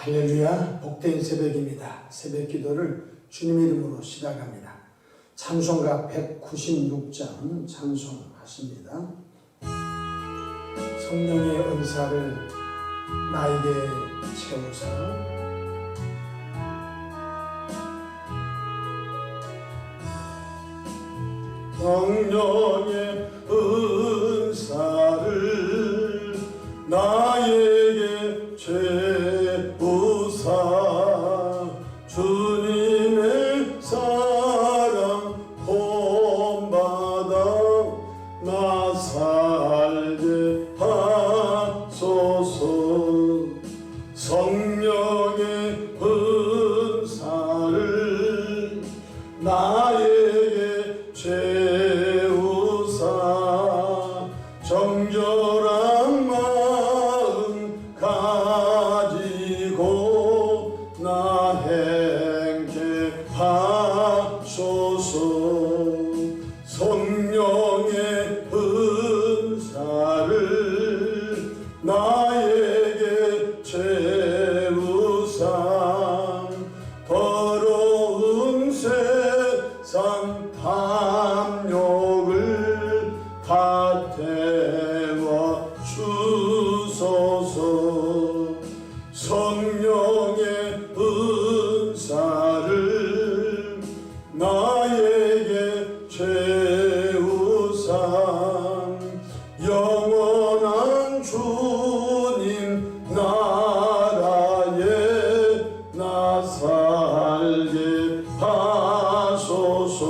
할렐루야, 복된 새벽입니다. 새벽 기도를 주님 이름으로 시작합니다. 찬송가 196장 찬송하십니다. 성령의 은사를 나에게 채우사 성령의 은사를 나에게 채우사 주님의 사랑 본받아 나 살게 하소서. 성령의 은사를 나에게 채우사 정결한 마음 가지고 나 행케 하소서. 성령의 은사를 나에게 채우사 더러운 세상 탐욕을 다 태워 주소서. 성령의 은사를 나에게 채우사 영원한 주님 나라에 나 살게 하소서.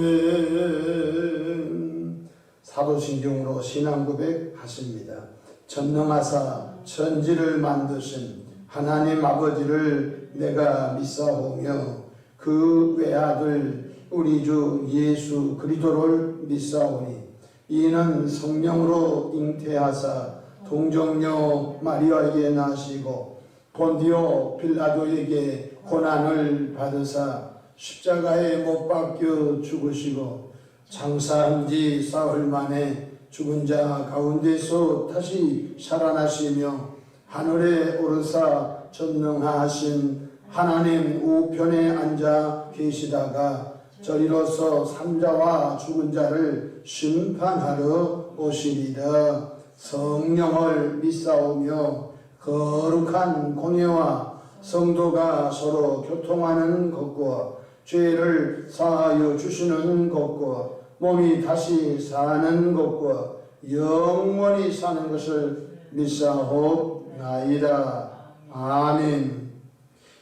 아멘. 사도신경으로 신앙고백 하십니다. 전능하사 천지를 만드신 하나님 아버지를 내가 믿사오며 그 외아들 우리 주 예수 그리스도를 믿사오니 이는 성령으로 잉태하사 동정녀 마리아에게 나시고 본디오 빌라도에게 고난을 받으사 십자가에 못 박혀 죽으시고 장사한 지 사흘 만에 죽은 자 가운데서 다시 살아나시며 하늘에 오르사 전능하신 하나님 우편에 앉아 계시다가 저리로서 산자와 죽은 자를 심판하러 오시리라. 성령을 믿사오며 거룩한 공예와 성도가 서로 교통하는 것과 죄를 사하여 주시는 것과 몸이 다시 사는 것과 영원히 사는 것을 믿사옵나이다. 아멘.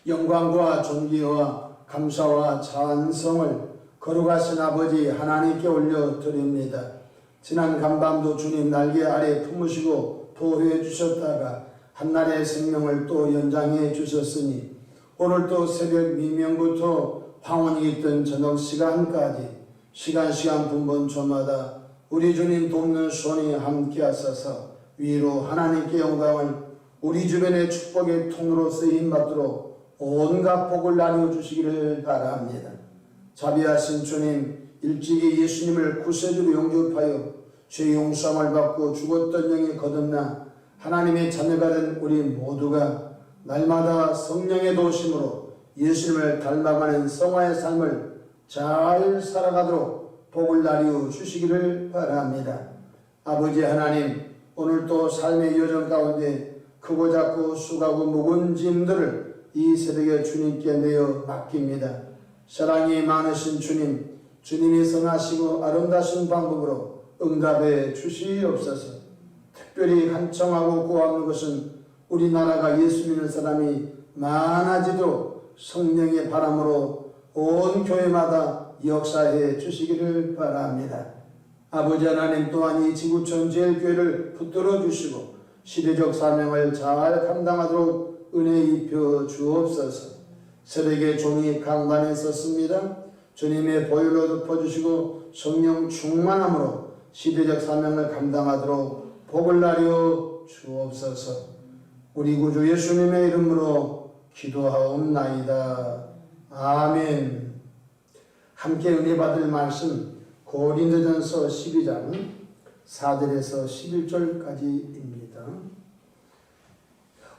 영광과 존귀와 감사와 찬성을 거룩하신 아버지 하나님께 올려드립니다. 지난 간밤도 주님 날개 아래 품으시고 보호해 주셨다가 한날의 생명을 또 연장해 주셨으니 오늘도 새벽 미명부터 황혼이 있던 저녁 시간까지 시간 분번초마다 우리 주님 돕는 손이 함께 하소서. 위로 하나님께 영광을 우리 주변의 축복의 통로로 쓰임받도록 온갖 복을 나누어 주시기를 바랍니다. 자비하신 주님, 일찍이 예수님을 구세주로 영접하여 죄 용서함을 받고 죽었던 영이 거듭나 하나님의 자녀가 된 우리 모두가 날마다 성령의 도심으로 예수님을 닮아가는 성화의 삶을 잘 살아가도록 복을 나누어 주시기를 바랍니다. 아버지 하나님, 오늘도 삶의 여정 가운데 크고 작고 수고하고 무거운 짐들을 이 새벽에 주님께 내어 맡깁니다. 사랑이 많으신 주님, 주님이 선하시고 아름다우신 방법으로 응답해 주시옵소서. 특별히 간청하고 구하는 것은 우리나라가 예수 믿는 사람이 많아지도록 성령의 바람으로 온 교회마다 역사해 주시기를 바랍니다. 아버지 하나님 또한 이 지구촌 제일교회를 붙들어 주시고 시대적 사명을 잘 감당하도록 은혜 입혀 주옵소서. 새벽에 종이 강단에 섰습니다. 주님의 보혈로 덮어주시고 성령 충만함으로 시대적 사명을 감당하도록 복을 나려 주옵소서. 우리 구주 예수님의 이름으로 기도하옵나이다. 아멘. 함께 은혜 받을 말씀 고린도전서 12장 4절에서 11절까지입니다.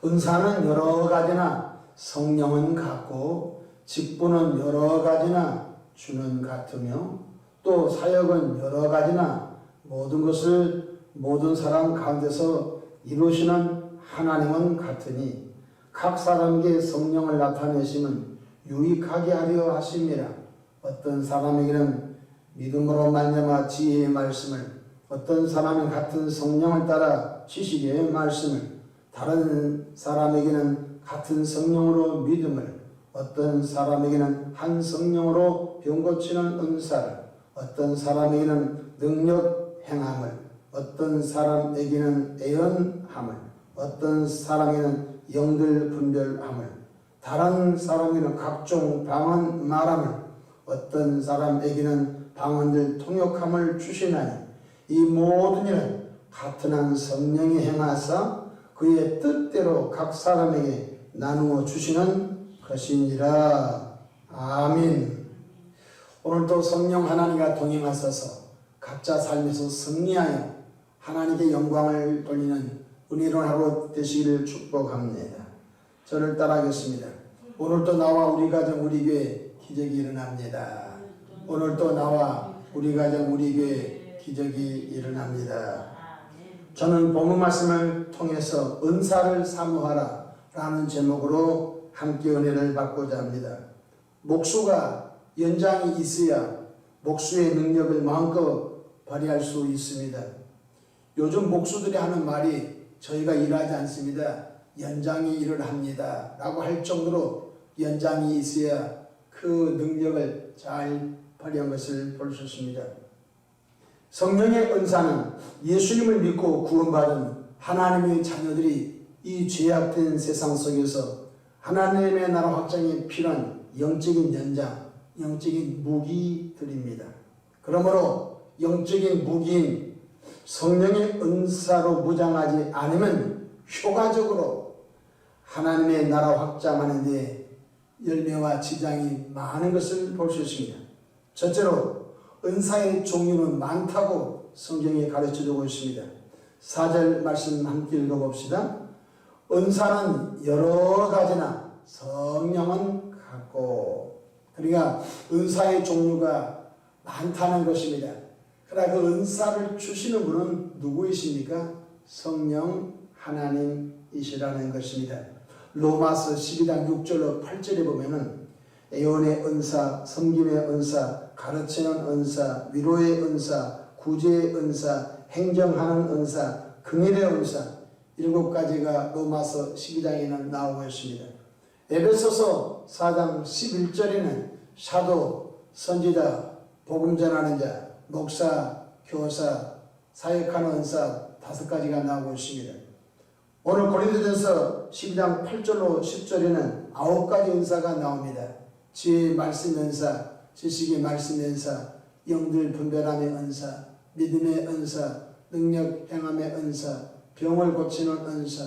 은사는 여러 가지나 성령은 같고 직분은 여러 가지나 주는 같으며 또 사역은 여러 가지나 모든 것을 모든 사람 가운데서 이루시는 하나님은 같으니 각 사람에게 성령을 나타내심은 유익하게 하려 하심이라. 어떤 사람에게는 믿음으로 말미암아 지혜의 말씀을, 어떤 사람은 같은 성령을 따라 지식의 말씀을, 다른 사람에게는 같은 성령으로 믿음을, 어떤 사람에게는 한 성령으로 병 고치는 은사를, 어떤 사람에게는 능력 행함을, 어떤 사람에게는 애언함을, 어떤 사람에게는 영들 분별함을, 다른 사람에게는 각종 방언 말함을, 어떤 사람에게는 방언들 통역함을 주시나니 이 모든 일은 같은 한 성령이 행하사 그의 뜻대로 각 사람에게 나누어 주시는 것이니라. 아멘. 오늘도 성령 하나님과 동행하셔서 각자 삶에서 승리하여 하나님께 영광을 돌리는 은혜로운 하루 되시기를 축복합니다. 저를 따라하겠습니다. 오늘도 나와 우리 가정 우리 교회 기적이 일어납니다. 오늘도 나와 우리 가정 우리 교회 기적이 일어납니다. 저는 본문 말씀을 통해서 은사를 사모하라 라는 제목으로 함께 은혜를 받고자 합니다. 목수가 연장이 있어야 목수의 능력을 마음껏 발휘할 수 있습니다. 요즘 목수들이 하는 말이 저희가 일하지 않습니다. 연장이 일을 합니다 라고 할 정도로 연장이 있어야 그 능력을 잘 발휘한 것을 볼 수 있습니다. 성령의 은사는 예수님을 믿고 구원받은 하나님의 자녀들이 이 죄악된 세상 속에서 하나님의 나라 확장에 필요한 영적인 연장, 영적인 무기들입니다. 그러므로 영적인 무기인 성령의 은사로 무장하지 않으면 효과적으로 하나님의 나라 확장하는 데 열매와 지장이 많은 것을 볼 수 있습니다. 첫째로 은사의 종류는 많다고 성경이 가르쳐주고 있습니다. 4절 말씀 함께 읽어봅시다. 은사는 여러 가지나 성령은 같고. 그러니까 은사의 종류가 많다는 것입니다. 그러나 그 은사를 주시는 분은 누구이십니까? 성령 하나님이시라는 것입니다. 로마서 12장 6절로 8절에 보면은 애원의 은사, 섬김의 은사, 가르치는 은사, 위로의 은사, 구제의 은사, 행정하는 은사, 긍휼의 은사 7가지가 로마서 12장에는 나오고 있습니다. 에베소서 4장 11절에는 사도, 선지자, 복음 전하는 자, 목사, 교사, 사역하는 은사 5가지가 나오고 있습니다. 오늘 고린도전서 12장 8절로 10절에는 9가지 은사가 나옵니다. 지혜의 말씀 은사, 지식의 말씀 은사, 영들 분별함의 은사, 믿음의 은사, 능력 행함의 은사, 병을 고치는 은사,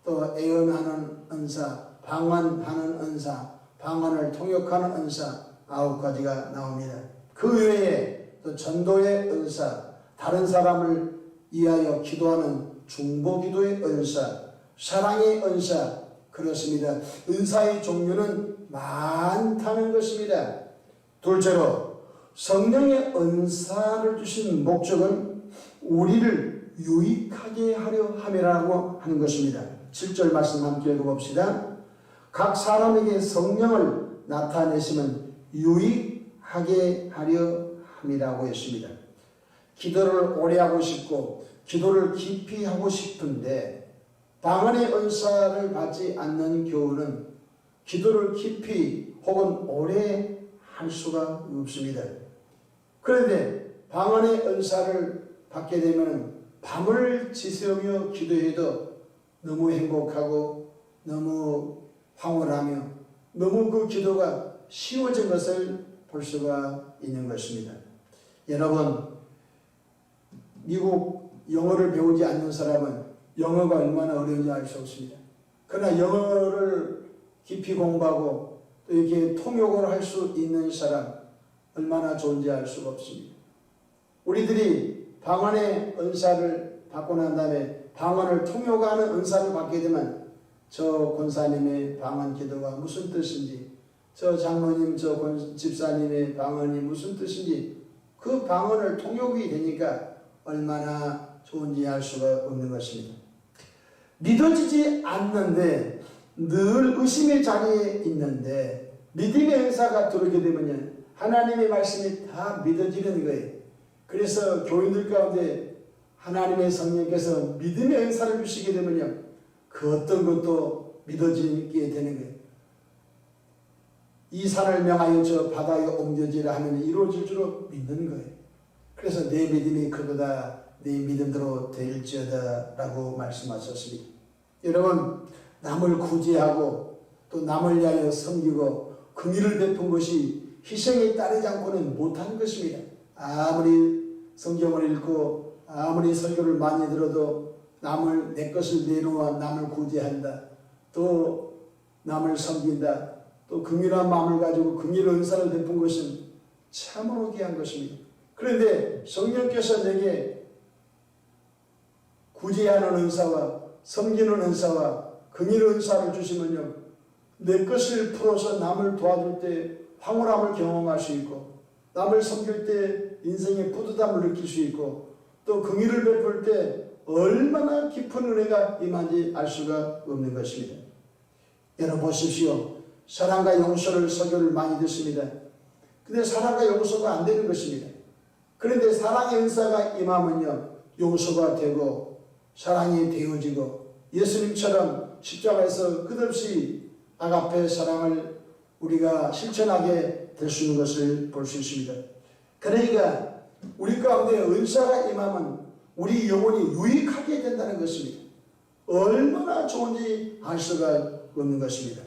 또 애언하는 은사, 방언하는 은사, 방언을 통역하는 은사 9가지가 나옵니다. 그 외에 또 전도의 은사, 다른 사람을 위하여 기도하는 중보기도의 은사, 사랑의 은사, 그렇습니다. 은사의 종류는 많다는 것입니다. 둘째로 성령의 은사를 주신 목적은 우리를 유익하게 하려 함이라고 하는 것입니다. 7절 말씀 함께 읽어봅시다. 각 사람에게 성령을 나타내시면 유익하게 하려 함이라고 했습니다. 기도를 오래 하고 싶고 기도를 깊이 하고 싶은데 방언의 은사를 받지 않는 교우는 기도를 깊이 혹은 오래 할 수가 없습니다. 그런데 방언의 은사를 받게 되면 밤을 지새우며 기도해도 너무 행복하고 너무 황홀하며 너무 그 기도가 쉬워진 것을 볼 수가 있는 것입니다. 여러분, 미국 영어를 배우지 않는 사람은 영어가 얼마나 어려운지 알 수 없습니다. 그러나 영어를 깊이 공부하고 또 이렇게 통역을 할 수 있는 사람 얼마나 좋은지 알 수가 없습니다. 우리들이 방언의 은사를 받고 난 다음에 방언을 통역하는 은사를 받게 되면 저 권사님의 방언 기도가 무슨 뜻인지, 저 장로님, 저 집사님의 방언이 무슨 뜻인지 그 방언을 통역이 되니까 얼마나 좋은지 알 수가 없는 것입니다. 믿어지지 않는데 늘 의심의 자리에 있는데 믿음의 은사가 들어오게 되면요, 하나님의 말씀이 다 믿어지는 거예요. 그래서 교인들 가운데 하나님의 성령께서 믿음의 은사를 주시게 되면요, 그 어떤 것도 믿어지게 되는 거예요. 이 산을 명하여 저 바다에 옮겨지라 하면 이루어질 줄로 믿는 거예요. 그래서 내 믿음이 그보다 내 믿음대로 될지어다 라고 말씀하셨습니다. 여러분, 남을 구제하고 또 남을 위하여 섬기고 긍휼을 베푼 것이 희생에 따르지 않고는 못하는 것입니다. 아무리 성경을 읽고 아무리 설교를 많이 들어도 남을 내 것을 내놓아 남을 구제한다, 또 남을 섬긴다, 또 긍휼한 마음을 가지고 긍휼 은사를 베푼 것은 참으로 귀한 것입니다. 그런데 성령께서 내게 구제하는 은사와 섬기는 은사와 긍휼 은사를 주시면요, 내 것을 풀어서 남을 도와줄 때 황홀함을 경험할 수 있고, 남을 섬길 때 인생의 뿌듯함을 느낄 수 있고, 또 긍휼을 베풀 때 얼마나 깊은 은혜가 임한지 알 수가 없는 것입니다. 여러분 보십시오. 사랑과 용서를 설교를 많이 듣습니다. 근데 사랑과 용서가 안 되는 것입니다. 그런데 사랑의 은사가 임하면요, 용서가 되고 사랑이 되어지고 예수님처럼 십자가에서 끝없이 아가페 사랑을 우리가 실천하게 될 수 있는 것을 볼 수 있습니다. 그러니까 우리 가운데 은사가 임하면 우리 영혼이 유익하게 된다는 것입니다. 얼마나 좋은지 알 수가 없는 것입니다.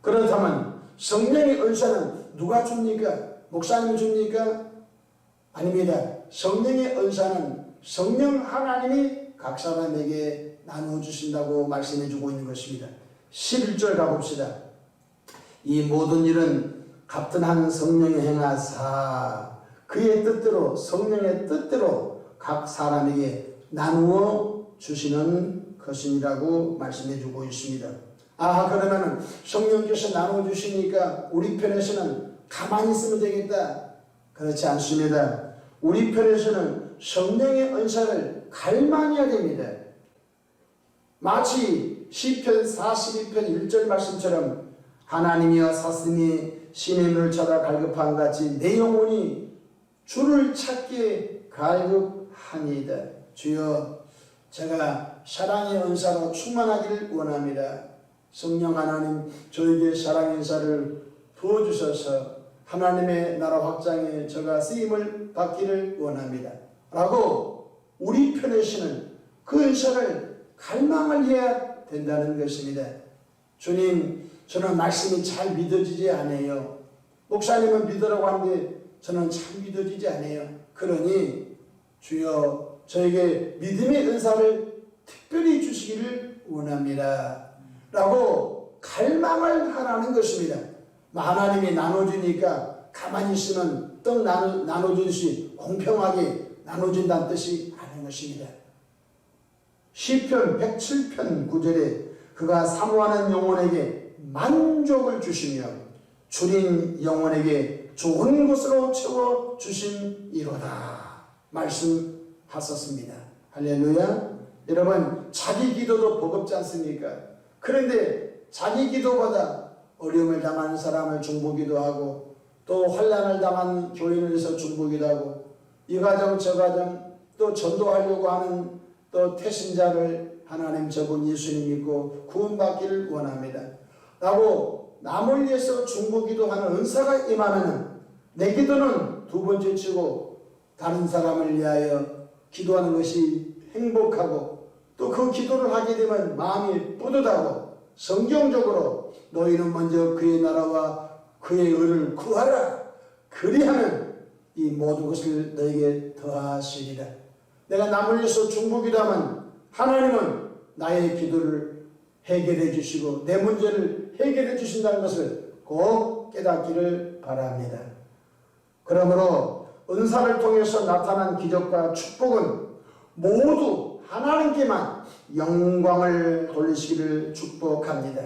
그렇다면 성령의 은사는 누가 줍니까? 목사님이 줍니까? 아닙니다. 성령의 은사는 성령 하나님이 각 사람에게 나누어 주신다고 말씀해 주고 있는 것입니다. 11절 가봅시다. 이 모든 일은 같은 한 성령이 행하사 그의 뜻대로, 성령의 뜻대로 각 사람에게 나누어 주시는 것이라고 말씀해 주고 있습니다. 그러면 성령께서 나누어 주시니까 우리 편에서는 가만히 있으면 되겠다, 그렇지 않습니다. 우리 편에서는 성령의 은사를 갈망해야 됩니다. 마치 시편 42편 1절 말씀처럼 하나님이여 사슴이 신의 눈을 찾아 갈급한 같이 내 영혼이 주를 찾기에 갈급하니이다. 주여, 제가 사랑의 은사로 충만하기를 원합니다. 성령 하나님, 저에게 사랑의 은사를 부어주셔서 하나님의 나라 확장에 제가 쓰임을 받기를 원합니다 라고 우리 편에서는 그 은사를 갈망을 해야 된다는 것입니다. 주님, 저는 말씀이 잘 믿어지지 않아요. 목사님은 믿으라고 하는데 저는 잘 믿어지지 않아요. 그러니 주여, 저에게 믿음의 은사를 특별히 주시기를 원합니다 라고 갈망을 하라는 것입니다. 하나님이 나눠주니까 가만히 있으면 떡 나눠주듯이 공평하게 나눠준다는 뜻이 아닌 것입니다. 시편 107편 9절에 그가 사모하는 영혼에게 만족을 주시며 줄인 영혼에게 좋은 것으로 채워주심이로다 말씀하셨습니다. 할렐루야. 여러분, 자기 기도도 버겁지 않습니까? 그런데 자기 기도보다 어려움을 당하는 사람을 중보기도 하고, 또 환난을 당한 교인을 위해서 중보기도 하고, 이 가정 저 가정 또 전도하려고 하는 또 태신자를 하나님 저분 예수님 믿고 구원받기를 원합니다 라고 남을 위해서 중보기도 하는 은사가 임하면 내 기도는 두 번째 치고 다른 사람을 위하여 기도하는 것이 행복하고, 또 그 기도를 하게 되면 마음이 뿌듯하고, 성경적으로 너희는 먼저 그의 나라와 그의 의를 구하라, 그리하면 이 모든 것을 너에게 더하시리라. 내가 남을 위해서 중보기도 하면 하나님은 나의 기도를 해결해 주시고 내 문제를 해결해 주신다는 것을 꼭 깨닫기를 바랍니다. 그러므로 은사를 통해서 나타난 기적과 축복은 모두 하나님께만 영광을 돌리시기를 축복합니다.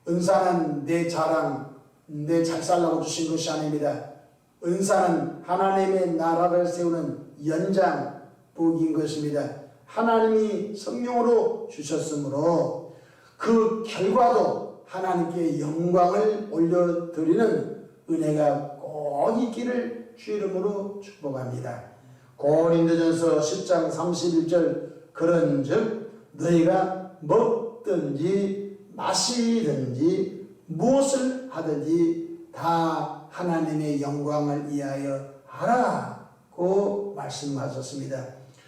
은사는 내 자랑, 내 잘살라고 주신 것이 아닙니다. 은사는 하나님의 나라를 세우는 연장복인 것입니다. 하나님이 성령으로 주셨으므로 그 결과도 하나님께 영광을 올려드리는 은혜가 꼭 있기를 주 이름으로 축복합니다. 고린도전서 10장 31절 그런즉 너희가 먹든지 마시든지 무엇을 하든지 다 하나님의 영광을 위하여 하라고 말씀하셨습니다.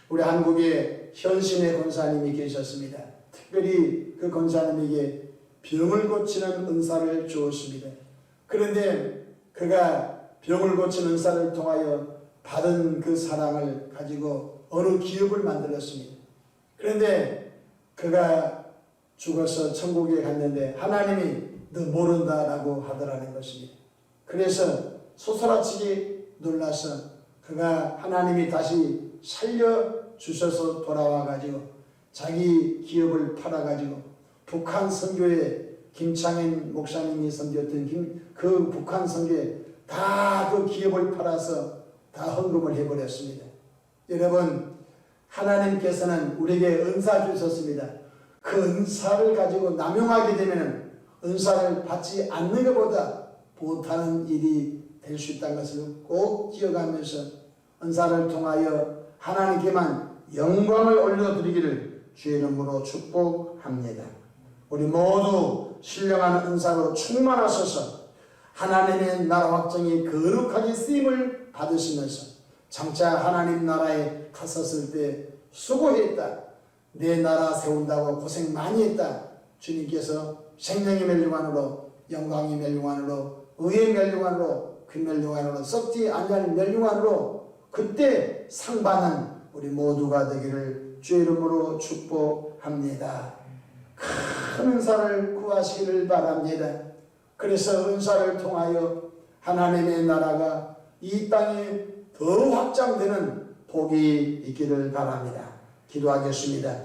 우리 한국에 현신의 권사님이 계셨습니다. 특별히 그 권사님에게 병을 고치는 은사를 주었습니다. 그런데 그가 병을 고치는 은사를 통하여 받은 그 사랑을 가지고 어느 기업을 만들었습니다. 그런데 그가 죽어서 천국에 갔는데 하나님이 너 모른다라고 하더라는 것입니다. 그래서 소스라치게 놀라서 그가 하나님이 다시 살려주셔서 돌아와가지고 자기 기업을 팔아가지고 북한 선교에 김창현 목사님이 섬겼던 그 북한 선교에 다 그 기업을 팔아서 다 헌금을 해버렸습니다. 여러분, 하나님께서는 우리에게 은사 주셨습니다. 그 은사를 가지고 남용하게 되면 은사를 받지 않는 것보다 못하는 일이 될 수 있다는 것을 꼭 기억하면서 은사를 통하여 하나님께만 영광을 올려드리기를 주의 이름으로 축복합니다. 우리 모두 신령한 은사로 충만하셔서 하나님의 나라 확정이 거룩하게 쓰임을 받으시면서 장차 하나님 나라에 갔었을 때 수고했다, 내 나라 세운다고 고생 많이 했다, 주님께서 생명의 멸류관으로, 영광의 멸류관으로, 의의 멸류관으로, 그 멸류관으로, 썩지 아니할 멸류관으로 그때 상 받는 우리 모두가 되기를 주의 이름으로 축복합니다. 큰 은사를 구하시기를 바랍니다. 그래서 은사를 통하여 하나님의 나라가 이 땅에 더 확장되는 복이 있기를 바랍니다. 기도하겠습니다.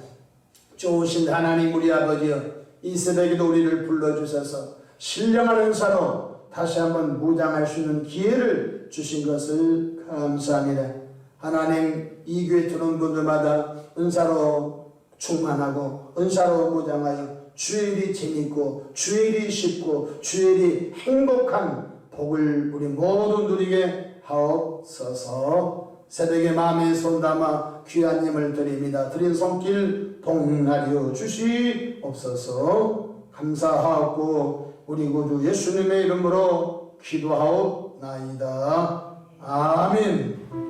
좋으신 하나님 우리 아버지여, 이 새벽에도 우리를 불러주셔서 신령한 은사로 다시 한번 무장할 수 있는 기회를 주신 것을 감사합니다. 하나님, 이 교회 들어온 분들마다 은사로 충만하고 은사로 무장하여 주일이 재밌고 주일이 쉽고 주일이 행복한 복을 우리 모두 누리게 하옵소서. 새벽에 마음에 손담아 귀한 예물 드립니다. 드린 손길 복나려 주시옵소서. 감사하고 우리 구주 예수님의 이름으로 기도하옵나이다. 아멘.